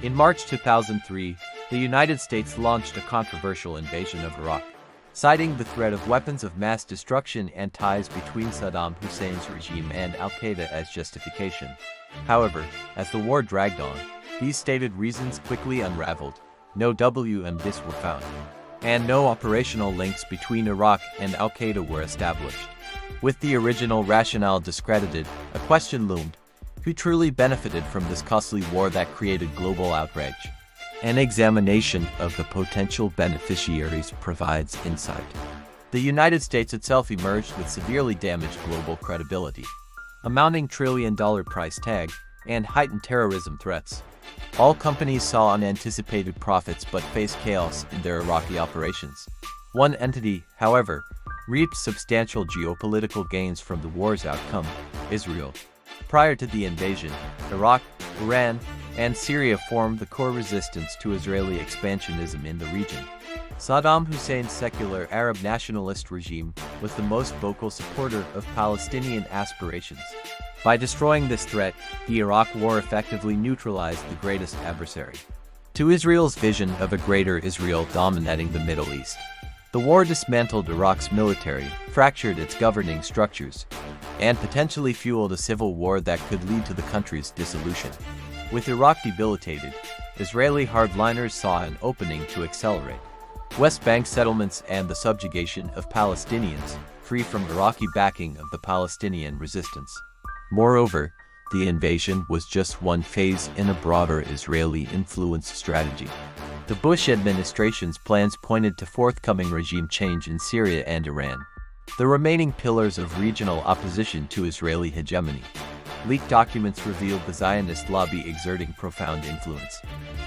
In March 2003, the United States launched a controversial invasion of Iraq, citing the threat of weapons of mass destruction and ties between Saddam Hussein's regime and al-Qaeda as justification. However, as the war dragged on, these stated reasons quickly unraveled. No WMDs were found, and no operational links between Iraq and al-Qaeda were established. With the original rationale discredited, a question loomed: who truly benefited from this costly war that created global outrage? An examination of the potential beneficiaries provides insight. The United States itself emerged with severely damaged global credibility, a mounting trillion-dollar price tag, and heightened terrorism threats. All companies saw unanticipated profits but faced chaos in their Iraqi operations. One entity, however, reaped substantial geopolitical gains from the war's outcome: Israel. Prior to the invasion, Iraq, Iran, and Syria formed the core resistance to Israeli expansionism in the region. Saddam Hussein's secular Arab nationalist regime was the most vocal supporter of Palestinian aspirations. By destroying this threat, the Iraq War effectively neutralized the greatest adversary to Israel's vision of a greater Israel dominating the Middle East. The war dismantled Iraq's military, fractured its governing structures, and potentially fueled a civil war that could lead to the country's dissolution. With Iraq debilitated, Israeli hardliners saw an opening to accelerate West Bank settlements and the subjugation of Palestinians, free from Iraqi backing of the Palestinian resistance. Moreover, the invasion was just one phase in a broader Israeli influence strategy. The Bush administration's plans pointed to forthcoming regime change in Syria and Iran, the remaining pillars of regional opposition to Israeli hegemony. Leaked documents revealed the Zionist lobby exerting profound influence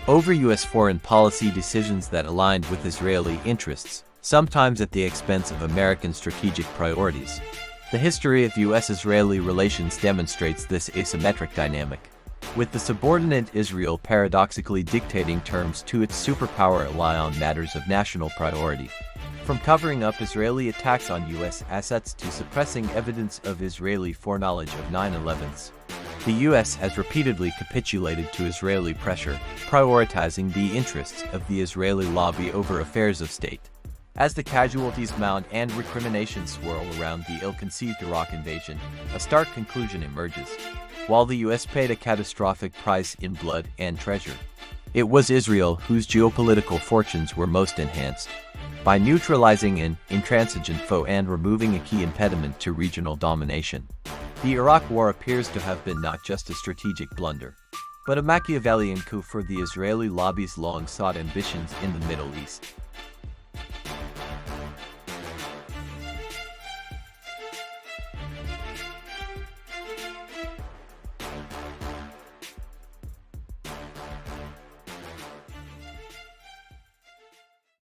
over U.S. foreign policy decisions that aligned with Israeli interests, sometimes at the expense of American strategic priorities. The history of U.S.-Israeli relations demonstrates this asymmetric dynamic, with the subordinate Israel paradoxically dictating terms to its superpower ally on matters of national priority. From covering up Israeli attacks on U.S. assets to suppressing evidence of Israeli foreknowledge of 9/11s, the U.S. has repeatedly capitulated to Israeli pressure, prioritizing the interests of the Israeli lobby over affairs of state. As the casualties mount and recriminations swirl around the ill-conceived Iraq invasion, a stark conclusion emerges. While the U.S. paid a catastrophic price in blood and treasure, it was Israel whose geopolitical fortunes were most enhanced. By neutralizing an intransigent foe and removing a key impediment to regional domination, the Iraq War appears to have been not just a strategic blunder, but a Machiavellian coup for the Israeli lobby's long-sought ambitions in the Middle East.